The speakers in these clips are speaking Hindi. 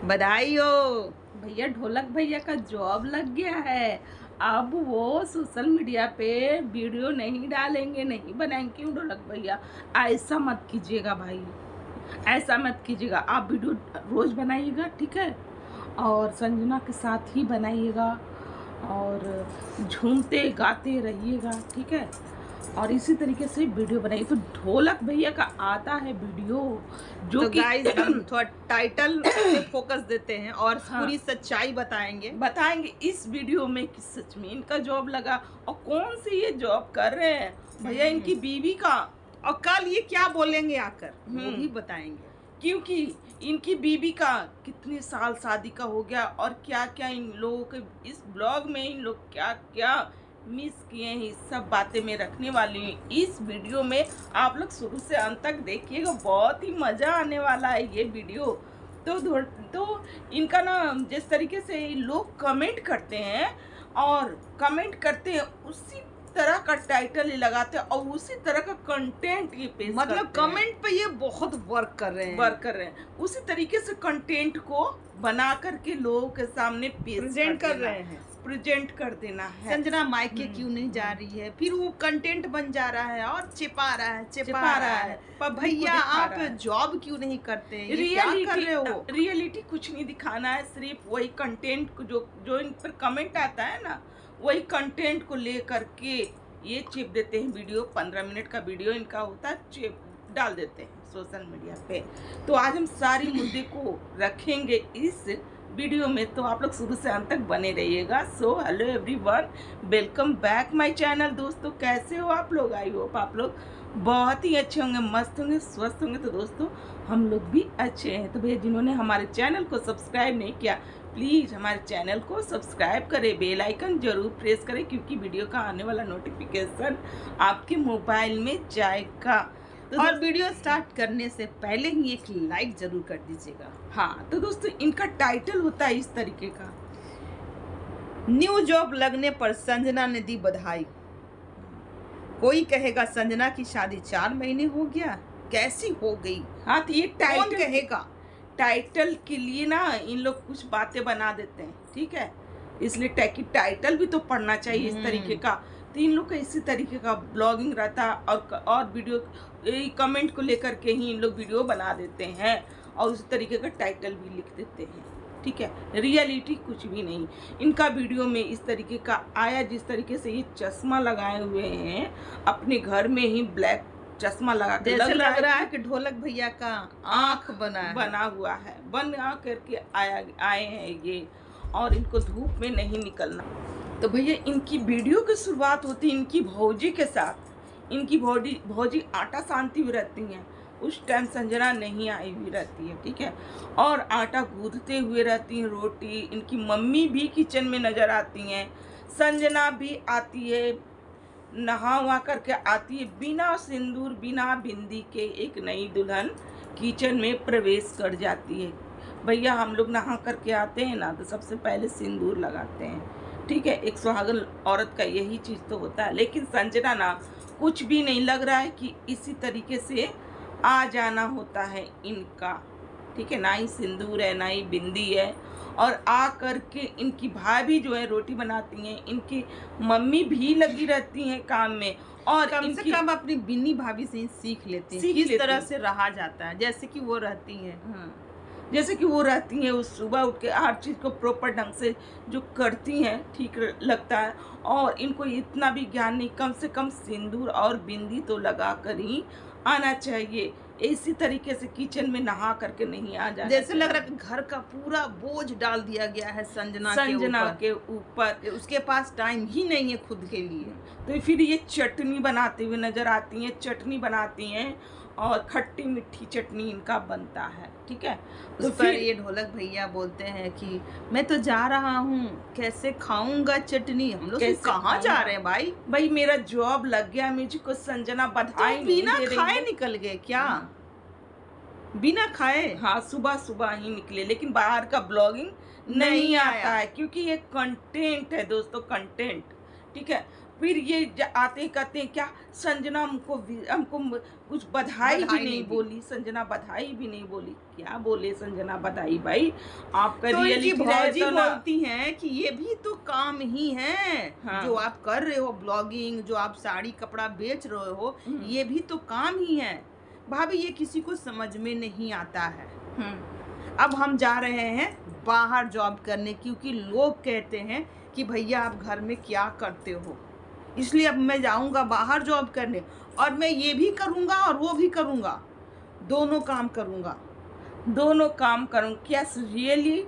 बधाई हो। भैया ढोलक भैया का जॉब लग गया है। अब वो सोशल मीडिया पे वीडियो नहीं डालेंगे, नहीं बनाएंगे। क्यों ढोलक भैया? ऐसा मत कीजिएगा भाई, ऐसा मत कीजिएगा। आप वीडियो रोज़ बनाइएगा, ठीक है, और संजना के साथ ही बनाइएगा और झूमते गाते रहिएगा, ठीक है, और इसी तरीके से वीडियो बनाइए। तो ढोलक भैया का आता है वीडियो जो तो कि गाइस हम थोड़ा टाइटल पे फोकस देते हैं और हाँ, पूरी सच्चाई बताएंगे। इस वीडियो में कि सच में इनका जॉब लगा और कौन सी ये जॉब कर रहे हैं भैया, इनकी बीवी का। और कल ये क्या बोलेंगे आकर वो भी हम्म। बताएंगे। क्योंकि इनकी बीवी का कितने साल शादी का हो गया और क्या क्या इन लोगों के इस ब्लॉग में इन लोग क्या क्या मिस किए हैं, इस सब बातें मैं रखने वाली हूँ इस वीडियो में। आप लोग शुरू से अंत तक देखिएगा, बहुत ही मज़ा आने वाला है ये वीडियो। तो इनका ना जिस तरीके से लोग कमेंट करते हैं और कमेंट करते हैं उसी तरह का टाइटल ये लगाते हैं और उसी तरह का कंटेंट ये पेश मतलब करते हैं। कमेंट पे ये बहुत वर्क कर रहे हैं। उसी तरीके से कंटेंट को बना करके लोगों के सामने प्रेजेंट कर रहे हैं। प्रेजेंट कर देना है। संजना मायके क्यों नहीं जा रही है, फिर वो कंटेंट बन जा रहा है और चिपा रहा है। पर भैया आप जॉब क्यों नहीं करते हैं? ये क्या कर रहे हो? रियलिटी कुछ नहीं दिखाना है, सिर्फ वही कंटेंट को जो इन पर कमेंट आता है ना, वही कंटेंट को ले करके ये चिप देते हैं। वीडियो 15 मिनट का वीडियो इनका होता है, चिप डाल देते हैं सोशल मीडिया पे। तो आज हम सारी मुद्दे को रखेंगे इस वीडियो में, तो आप लोग शुरू से अंत तक बने रहिएगा। So hello everyone, welcome back my channel. दोस्तों कैसे हो आप लोग? आई होप आप लोग बहुत ही अच्छे होंगे, मस्त होंगे, स्वस्थ होंगे। तो दोस्तों हम लोग भी अच्छे हैं। तो भैया जिन्होंने हमारे चैनल को सब्सक्राइब नहीं किया, प्लीज़ हमारे चैनल को सब्सक्राइब करें, बेल आइकन जरूर प्रेस करें, क्योंकि वीडियो का आने वाला नोटिफिकेशन आपके मोबाइल में जाएगा। तो और वीडियो स्टार्ट करने से पहले ही एक लाइक जरूर कर दीजिएगा। हाँ, तो दोस्तों इनका टाइटल होता है इस तरीके का, न्यू जॉब लगने पर संजना ने दी बधाई। कोई कहेगा संजना की शादी 4 महीने हो गया, कैसी हो गई। हाँ, तो ये कौन कहेगा? टाइटल के लिए ना इन लोग कुछ बातें बना देते हैं, ठीक है, इसलिए टाइटल भी तो पढ़ना चाहिए इस तरीके का। तो इन लोग का इसी तरीके का ब्लॉगिंग रहता है और वीडियो कमेंट को लेकर के ही इन लोग वीडियो बना देते हैं और उसी तरीके का टाइटल भी लिख देते हैं, ठीक है। रियलिटी कुछ भी नहीं इनका वीडियो में इस तरीके का आया। जिस तरीके से ये चश्मा लगाए हुए हैं, अपने घर में ही ब्लैक चश्मा लगा के लग रहा है कि ढोलक भैया का आँख बना हुआ है, बना करके आए हैं ये, और इनको धूप में नहीं निकलना। तो भैया इनकी वीडियो की शुरुआत होती है इनकी भौजी के साथ। इनकी भौजी आटा सानती हुई रहती हैं, उस टाइम संजना नहीं आई हुई रहती है, ठीक है, और आटा गूंथते हुए रहती हैं रोटी। इनकी मम्मी भी किचन में नज़र आती हैं, संजना भी आती है, नहा वहा करके आती है, बिना सिंदूर बिना बिंदी के एक नई दुल्हन किचन में प्रवेश कर जाती है। भैया हम लोग नहा करके आते हैं ना, तो सबसे पहले सिंदूर लगाते हैं, ठीक है, एक सुहागन औरत का यही चीज़ तो होता है। लेकिन संजना ना कुछ भी नहीं लग रहा है कि इसी तरीके से आ जाना होता है इनका, ठीक है, ना ही सिंदूर है ना ही बिंदी है। और आ करके इनकी भाभी जो है रोटी बनाती हैं, इनकी मम्मी भी लगी रहती हैं काम में, और कम से कम अपनी बिन्नी भाभी से ही सीख लेती हैं किस तरह से रहा जाता है, जैसे कि वो रहती हैं। जैसे कि वो रहती हैं, उस सुबह उठ के हर चीज़ को प्रॉपर ढंग से जो करती हैं, ठीक लगता है। और इनको इतना भी ज्ञान नहीं, कम से कम सिंदूर और बिंदी तो लगा कर ही आना चाहिए। इसी तरीके से किचन में नहा करके नहीं आ जाना। जैसे लग रहा है कि घर का पूरा बोझ डाल दिया गया है संजना के ऊपर। उसके पास टाइम ही नहीं है खुद के लिए। तो फिर ये चटनी बनाते हुए नजर आती हैं, चटनी बनाती हैं और खट्टी मीठी चटनी इनका बनता है, ठीक है। तो फिर ये ढोलक भैया बोलते हैं कि मैं तो जा रहा हूँ, कैसे खाऊंगा चटनी। हम लोग कहाँ जा रहे हैं भाई मेरा जॉब लग गया, मुझको संजना बधाई नहीं बिना खाए निकल गए क्या? बिना खाए? हाँ, सुबह सुबह ही निकले, लेकिन बाहर का ब्लॉगिंग नहीं आता है, क्योंकि ये कंटेंट है दोस्तों, कंटेंट, ठीक है। फिर ये आते कहते हैं क्या संजना हमको कुछ बधाई भी बधाई नहीं नहीं दी। बोली, संजना बधाई भी नहीं बोली। क्या बोले संजना बधाई भाई, आपका तो इनकी रियलिटी रहे भौजी तो ना। बोलती हैं कि ये भी तो काम ही है। हाँ। जो आप कर रहे हो ब्लॉगिंग, जो आप साड़ी कपड़ा बेच रहे हो, हम्म। ये भी तो काम ही है। भाभी ये किसी को समझ में नहीं आता है। अब हम जा रहे हैं बाहर जॉब करने, क्योंकि लोग कहते हैं कि भैया आप घर में क्या करते हो, इसलिए अब मैं जाऊंगा बाहर जॉब करने, और मैं ये भी करूंगा और वो भी करूंगा, दोनों काम करूंगा। दोनों काम करूँ क्या? रियली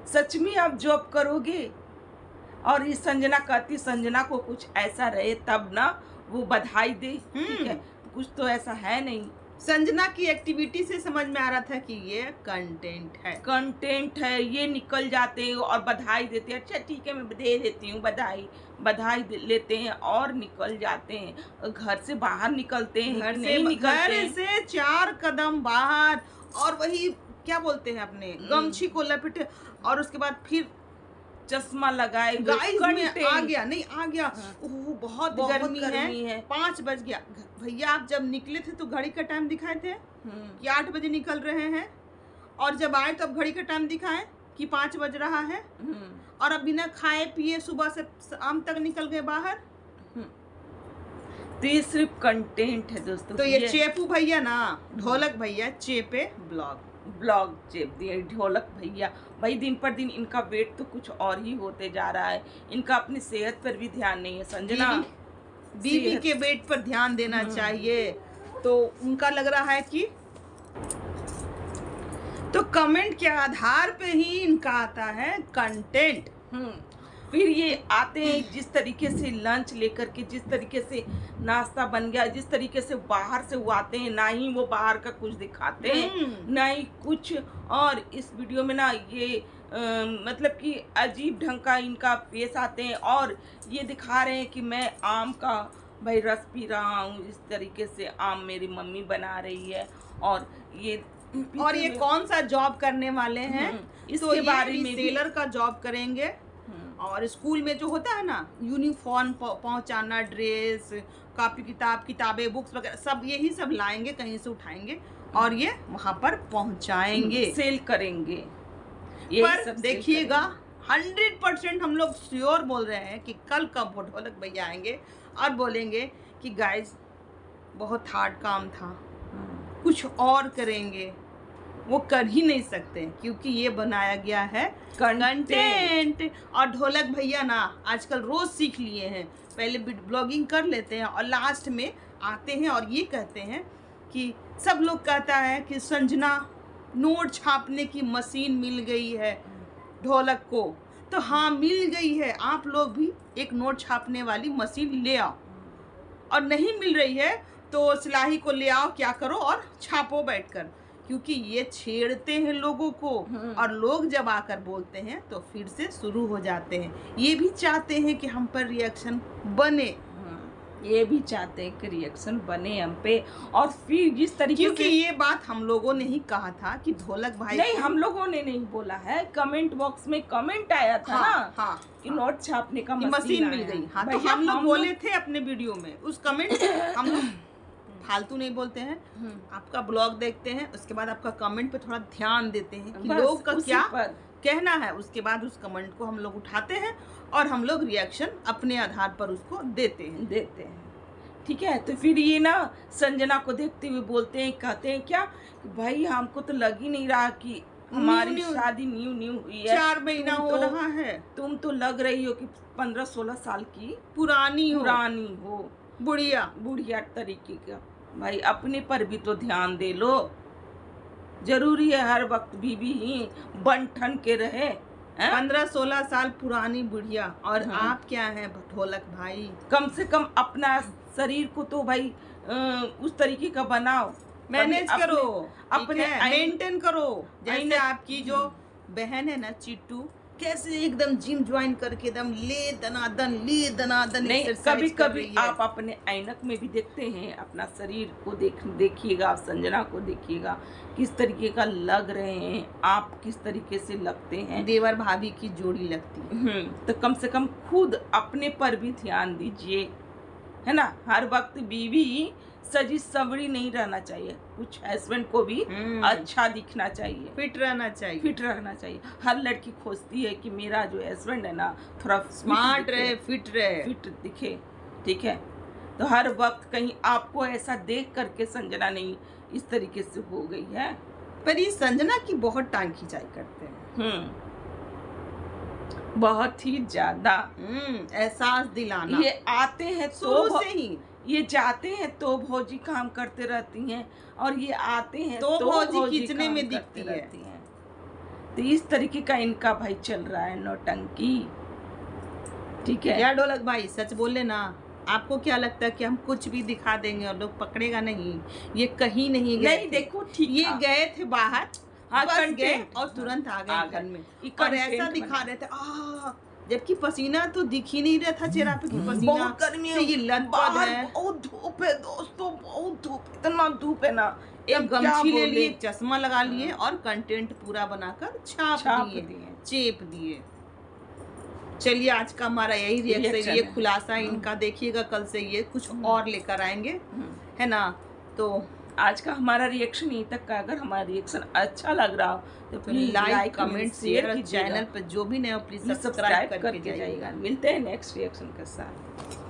सच में आप जॉब करोगे? और ये संजना कहती, संजना को कुछ ऐसा रहे तब ना वो बधाई दे, ठीक है, कुछ तो ऐसा है नहीं। संजना की एक्टिविटी से समझ में आ रहा था कि ये कंटेंट है, ये निकल जाते हैं और बधाई देते हैं। अच्छा ठीक है मैं दे देती हूँ बधाई लेते हैं और निकल जाते हैं। घर से बाहर निकलते हैं घर कि से नहीं निकलते घर हैं? से 4 कदम बाहर, और वही क्या बोलते हैं अपने गमछी को लपेटे, और उसके बाद फिर चश्मा लगाए हुए गाइस में content। आ गया। हाँ। ओह बहुत बहुत गर्मी गर्मी है। 5 बज गया। भैया आप जब निकले थे तो घड़ी का टाइम दिखाए थे कि 8 बजे निकल रहे हैं, और जब आए तब घड़ी का टाइम दिखाए कि 5 बज रहा है, और अब बिना खाए पिए सुबह से शाम तक निकल गए बाहर। तो ये सिर्फ कंटेंट है दोस्तों। तो ये चेपू भैया ना, ढोलक भैया चेपे ब्लॉग चेप दिए ढोलक भैया। भाई दिन पर दिन इनका वेट तो कुछ और ही होते जा रहा है। इनका अपनी सेहत पर भी ध्यान नहीं है। संजना बीवी के वेट पर ध्यान देना चाहिए, तो उनका लग रहा है कि तो कमेंट के आधार पे ही इनका आता है कंटेंट। फिर ये आते हैं जिस तरीके से लंच लेकर के, जिस तरीके से नाश्ता बन गया, जिस तरीके से बाहर से वो आते हैं, ना ही वो बाहर का कुछ दिखाते हैं ना ही कुछ। और इस वीडियो में ना ये मतलब कि अजीब ढंग का इनका पेश आते हैं, और ये दिखा रहे हैं कि मैं आम का भाई रस पी रहा हूँ। इस तरीके से आम मेरी मम्मी बना रही है, और ये कौन सा जॉब करने वाले हैं, इसके बारे में सेलर का जॉब करेंगे। और स्कूल में जो होता है ना यूनिफॉर्म पहुंचाना, ड्रेस, कॉपी किताबें बुक्स वगैरह सब यही सब लाएंगे, कहीं से उठाएंगे और ये वहां पर पहुंचाएंगे, सेल करेंगे। पर देखिएगा 100% हम लोग श्योर बोल रहे हैं कि कल कब वो ढोलक भैया आएंगे और बोलेंगे कि गाइस बहुत हार्ड काम था, कुछ और करेंगे। वो कर ही नहीं सकते क्योंकि ये बनाया गया है कंटेंट। और ढोलक भैया ना आजकल रोज सीख लिए हैं, पहले ब्लॉगिंग कर लेते हैं और लास्ट में आते हैं और ये कहते हैं कि सब लोग कहता है कि संजना नोट छापने की मशीन मिल गई है ढोलक को। तो हाँ मिल गई है, आप लोग भी एक नोट छापने वाली मशीन ले आओ, और नहीं मिल रही है तो सिलाही को ले आओ, क्या करो और छापो बैठकर, क्योंकि ये छेड़ते हैं लोगों को, और लोग जब आकर बोलते हैं तो फिर से शुरू हो जाते हैं। ये भी चाहते हैं कि हम पर रिएक्शन बने, ये भी चाहते हैं कि रिएक्शन बने हम पे। और फिर जिस तरीके क्योंकि ये बात हम लोगों ने ही कहा था कि ढोलक भाई नहीं, हम लोगों ने नहीं बोला है, कमेंट बॉक्स में कमेंट आया था ना कि नोट छापने का मशीन मिल गई। हाँ, तो हम लोग बोले थे अपने वीडियो में, उस कमेंट हम लोग फालतू नहीं बोलते हैं, आपका ब्लॉग देखते हैं, उसके बाद आपका कमेंट पे थोड़ा ध्यान देते हैं कि लोग का क्या कहना है, उसके बाद उस कमेंट को हम लोग उठाते हैं और हम लोग रिएक्शन अपने आधार पर उसको देते हैं। ठीक है। तो फिर ये ना संजना को देखते हुए बोलते हैं, कहते हैं क्या भाई हमको तो लग ही नहीं रहा कि हमारी शादी न्यू हुई है, 4 महीना हो रहा है, तुम तो लग रही हो कि 15-16 साल की पुरानी हो, बुढ़िया तरीके का। भाई अपने पर भी तो ध्यान दे लो, जरूरी है हर वक्त बीवी ही बन ठन के रहे। 15-16 साल पुरानी बुढ़िया, और आप क्या हैं ढोलक भाई, कम से कम अपना शरीर को तो भाई उस तरीके का बनाओ, मैनेज करो, अपने मेंटेन करो। जैसे आपकी जो बहन है ना चिट्टू, कैसे एकदम जिम ज्वाइन करके एकदम ले दनादन नहीं, एक्सरसाइज कभी कर कभी रही है। आप अपने ऐनक में भी देखते हैं अपना शरीर को देखिएगा, आप संजना को देखिएगा किस तरीके का लग रहे हैं, आप किस तरीके से लगते हैं। देवर भाभी की जोड़ी लगती है। तो कम से कम खुद अपने पर भी ध्यान दीजिए, है ना। हर वक्त बीवी सजी सवरी नहीं रहना चाहिए, कुछ हस्बैंड को भी अच्छा दिखना चाहिए, फिट रहना चाहिए। फिट रहना चाहिए। हर लड़की खोजती है कि मेरा जो हस्बैंड है ना थोड़ा स्मार्ट रहे, फिट रहे, फिट दिखे, ठीक है। तो हर वक्त कहीं आपको ऐसा देख करके संजना नहीं इस तरीके से हो गई है। पर ये संजना की बहुत टांग खिंचाई करते हैं। बहुत ही ज्यादा एहसास दिलाना। ये आते हैं शुरू से ही, ये जाते हैं तो भौजी काम करते रहती हैं, और ये आते हैं तो भौजी किचने काम में करते दिखती है। रहती हैं। तो इस तरीके का इनका भाई चल रहा है नौटंकी, ठीक है। क्या ढोलक भाई सच बोले ना, आपको क्या लगता है कि हम कुछ भी दिखा देंगे और लोग पकड़ेगा नहीं? ये कहीं नहीं गए नहीं थे। देखो ठीक, ये गए थे बाहर, हाँ, बस content, गए और तुरंत आ गए घर में, और ऐसा दिखा रहे थे जबकि पसीना तो दिख ही नहीं रहा था चेहरा पे कि पसीना। बहुत गर्मी है, ये लटपट बाहर है, बहुत धूप है दोस्तों, बहुत धूप, इतना धूप है ना। एक गमछी ले लिए, बोले, चश्मा लगा लिए और कंटेंट पूरा बनाकर छाप दिए, चेप दिए। चलिए आज का हमारा यही रिएक्शन, ये खुलासा इनका देखिएगा, कल से ये कुछ और लेकर आएंगे, है ना। तो आज का हमारा रिएक्शन यहीं तक का। अगर हमारा रिएक्शन अच्छा लग रहा हो तो प्लीज लाइक कमेंट शेयर, कीजिएगा। चैनल पर जो भी नया प्लीज सब्सक्राइब करके जाइएगा। मिलते हैं नेक्स्ट रिएक्शन के साथ।